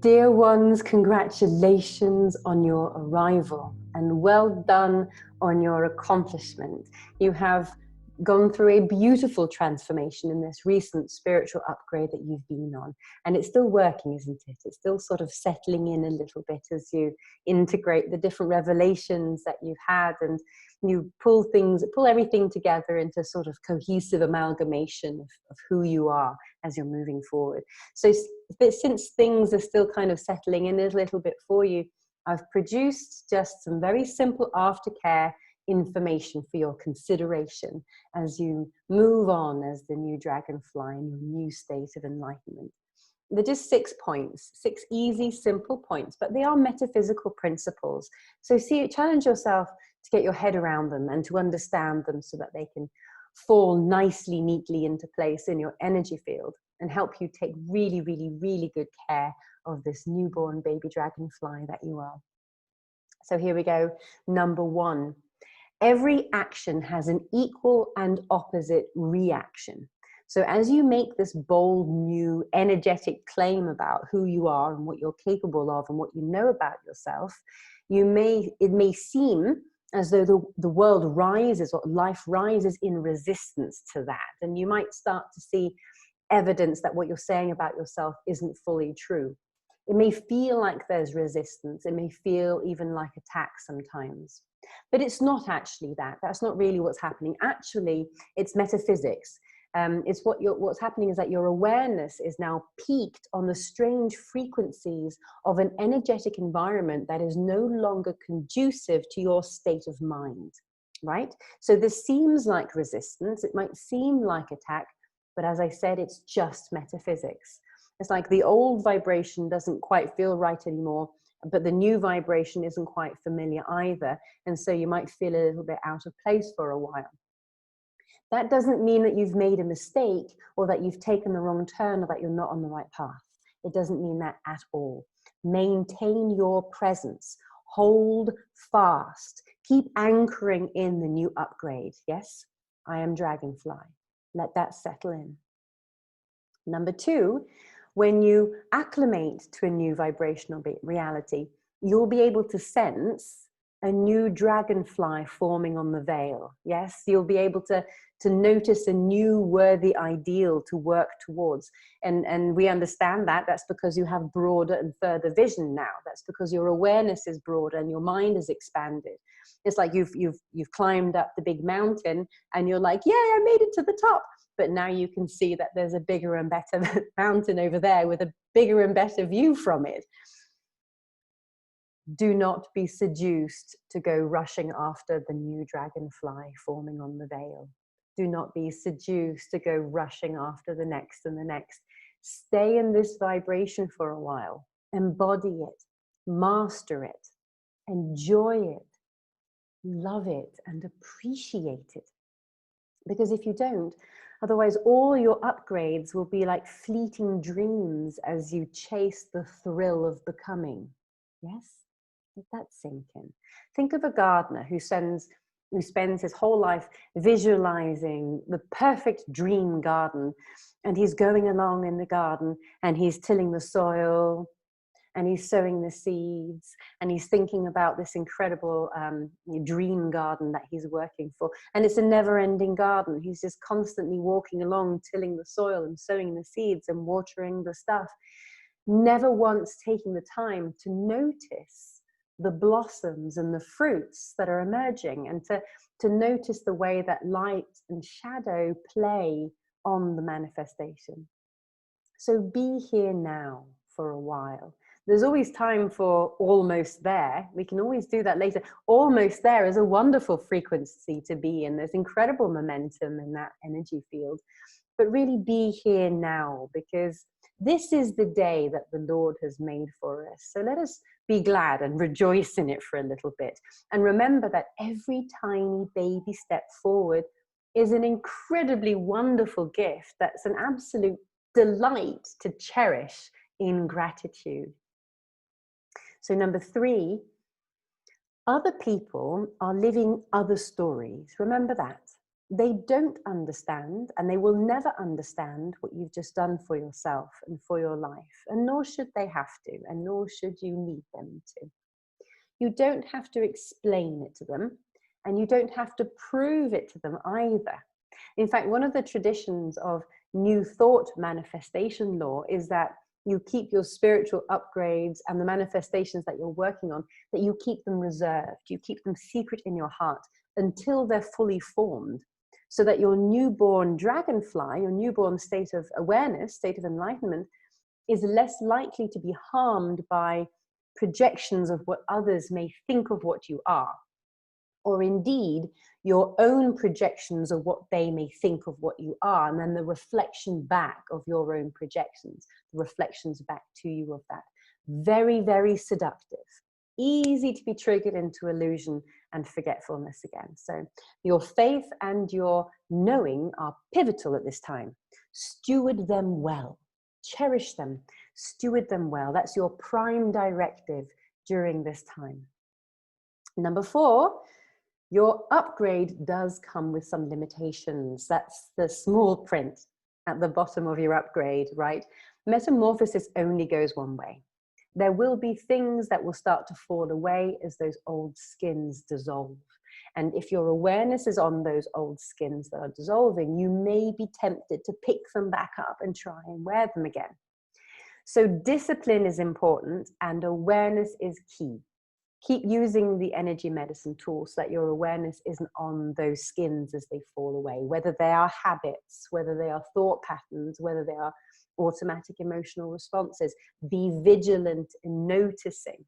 Dear ones, congratulations on your arrival and well done on your accomplishment. You have gone through a beautiful transformation in this recent spiritual upgrade that you've been on. And it's still working, isn't it? It's still sort of settling in a little bit as you integrate the different revelations that you've had, and you pull everything together into sort of cohesive amalgamation of who you are as you're moving forward. So since things are still kind of settling in a little bit for you, I've produced just some very simple aftercare information for your consideration as you move on as the new dragonfly in your new state of enlightenment. They're just 6 points, 6 easy, simple points, but they are metaphysical principles. So challenge yourself to get your head around them and to understand them so that they can fall nicely, neatly into place in your energy field and help you take really, really, really good care of this newborn baby dragonfly that you are. So here we go. Number 1. Every action has an equal and opposite reaction. So as you make this bold, new, energetic claim about who you are and what you're capable of and what you know about yourself, it may seem as though the world rises or life rises in resistance to that. And you might start to see evidence that what you're saying about yourself isn't fully true. It may feel like there's resistance. It may feel even like attack sometimes. But it's not actually that. That's not really what's happening. Actually, it's metaphysics. What's happening is that your awareness is now peaked on the strange frequencies of an energetic environment that is no longer conducive to your state of mind, right? So this seems like resistance. It might seem like attack, but as I said, it's just metaphysics. It's like the old vibration doesn't quite feel right anymore, but the new vibration isn't quite familiar either. And so you might feel a little bit out of place for a while. That doesn't mean that you've made a mistake or that you've taken the wrong turn or that you're not on the right path. It doesn't mean that at all. Maintain your presence. Hold fast. Keep anchoring in the new upgrade. Yes, I am dragonfly. Let that settle in. Number 2, when you acclimate to a new vibrational reality, you'll be able to sense a new dragonfly forming on the veil. Yes, you'll be able to notice a new worthy ideal to work towards. And we understand that. That's because you have broader and further vision now. That's because your awareness is broader and your mind is expanded. It's like you've climbed up the big mountain and you're like, yeah, I made it to the top. But now you can see that there's a bigger and better mountain over there with a bigger and better view from it. Do not be seduced to go rushing after the new dragonfly forming on the veil. Do not be seduced to go rushing after the next and the next. Stay in this vibration for a while. Embody it. Master it. Enjoy it. Love it and appreciate it. Because if you don't, otherwise all your upgrades will be like fleeting dreams as you chase the thrill of becoming. Yes? Let that sink in. Think of a gardener who spends his whole life visualizing the perfect dream garden, and he's going along in the garden and he's tilling the soil and he's sowing the seeds and he's thinking about this incredible dream garden that he's working for. And it's a never-ending garden. He's just constantly walking along, tilling the soil and sowing the seeds and watering the stuff, never once taking the time to notice the blossoms and the fruits that are emerging, and to notice the way that light and shadow play on the manifestation. So be here now for a while. There's always time for almost there. We can always do that later. Almost there is a wonderful frequency to be in. There's incredible momentum in that energy field. But really be here now, because this is the day that the Lord has made for us. So let us be glad and rejoice in it for a little bit. And remember that every tiny baby step forward is an incredibly wonderful gift that's an absolute delight to cherish in gratitude. So number 3, other people are living other stories. Remember that. they don't understand, and they will never understand what you've just done for yourself and for your life, and nor should they have to, and nor should you need them to. You don't have to explain it to them, and you don't have to prove it to them either. In fact, one of the traditions of New Thought manifestation law is that you keep your spiritual upgrades and the manifestations that you're working on, that you keep them reserved, you keep them secret in your heart until they're fully formed, so that your newborn dragonfly, your newborn state of awareness, state of enlightenment, is less likely to be harmed by projections of what others may think of what you are, or indeed your own projections of what they may think of what you are, and then the reflection back of your own projections, the reflections back to you of that. Very, very seductive. Easy to be triggered into illusion and forgetfulness again. So your faith and your knowing are pivotal at this time. Steward them well. Cherish them. Steward them well. That's your prime directive during this time. Number 4, your upgrade does come with some limitations. That's the small print at the bottom of your upgrade, right? Metamorphosis only goes one way. There will be things that will start to fall away as those old skins dissolve. And if your awareness is on those old skins that are dissolving, you may be tempted to pick them back up and try and wear them again. So discipline is important and awareness is key. Keep using the energy medicine tool so that your awareness isn't on those skins as they fall away, whether they are habits, whether they are thought patterns, whether they are automatic emotional responses. Be vigilant in noticing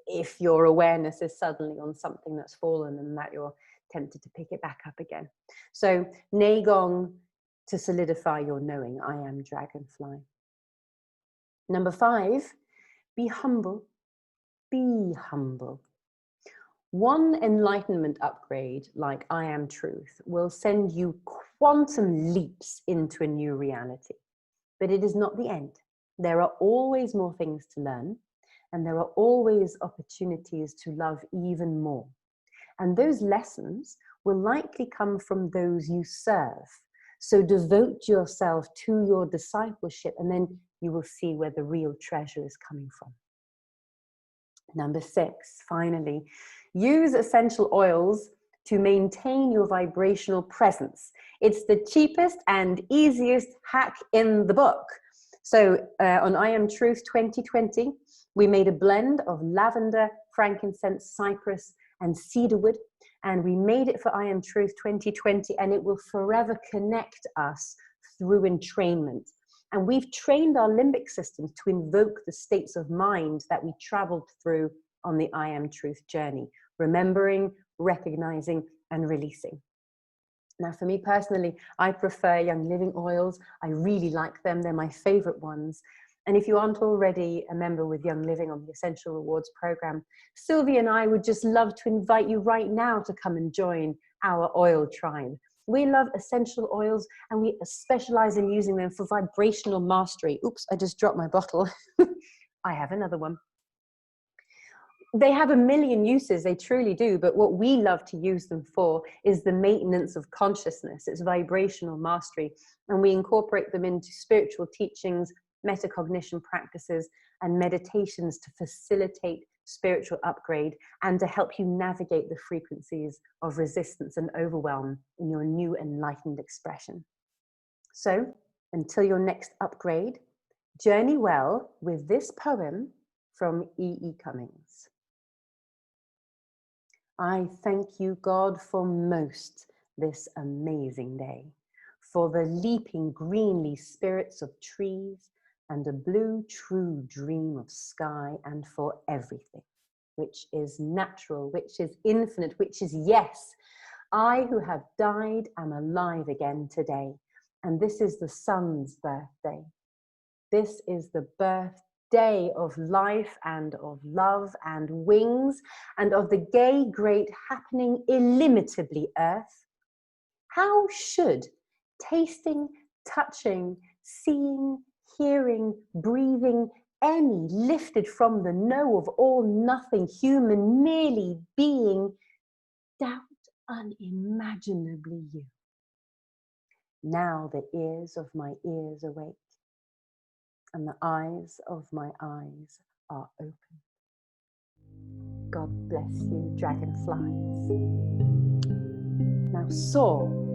if your awareness is suddenly on something that's fallen and that you're tempted to pick it back up again. So Neigong to solidify your knowing, I am dragonfly. Number 5, be humble. Be humble. One enlightenment upgrade, like I am truth, will send you quantum leaps into a new reality. But it is not the end. There are always more things to learn, and there are always opportunities to love even more. And those lessons will likely come from those you serve. So devote yourself to your discipleship, and then you will see where the real treasure is coming from. Number 6, finally, use essential oils to maintain your vibrational presence. It's the cheapest and easiest hack in the book. So on I Am Truth 2020, we made a blend of lavender, frankincense, cypress, and cedarwood, and we made it for I Am Truth 2020, and it will forever connect us through entrainment. And we've trained our limbic systems to invoke the states of mind that we traveled through on the I Am Truth journey, remembering, recognizing, and releasing. Now, for me personally, I prefer Young Living oils. I really like them. They're my favorite ones. And if you aren't already a member with Young Living on the Essential Rewards program, Sylvie and I would just love to invite you right now to come and join our oil tribe. We love essential oils, and we specialize in using them for vibrational mastery. Oops, I just dropped my bottle. I have another one. They have a million uses, they truly do, but what we love to use them for is the maintenance of consciousness. It's vibrational mastery, and we incorporate them into spiritual teachings, metacognition practices, and meditations to facilitate spiritual upgrade and to help you navigate the frequencies of resistance and overwhelm in your new enlightened expression. So, until your next upgrade, journey well with this poem from E.E. Cummings. I thank you, God, for most this amazing day, for the leaping greenly spirits of trees and a blue true dream of sky, and for everything which is natural, which is infinite, which is yes. I who have died am alive again today, and this is the sun's birthday. This is the birthday of life and of love and wings and of the gay great happening illimitably earth. How should tasting, touching, seeing, hearing, breathing, any lifted from the know of all nothing human merely being doubt unimaginably you. Now the ears of my ears awake, and the eyes of my eyes are open. God bless you, dragonflies. Now soar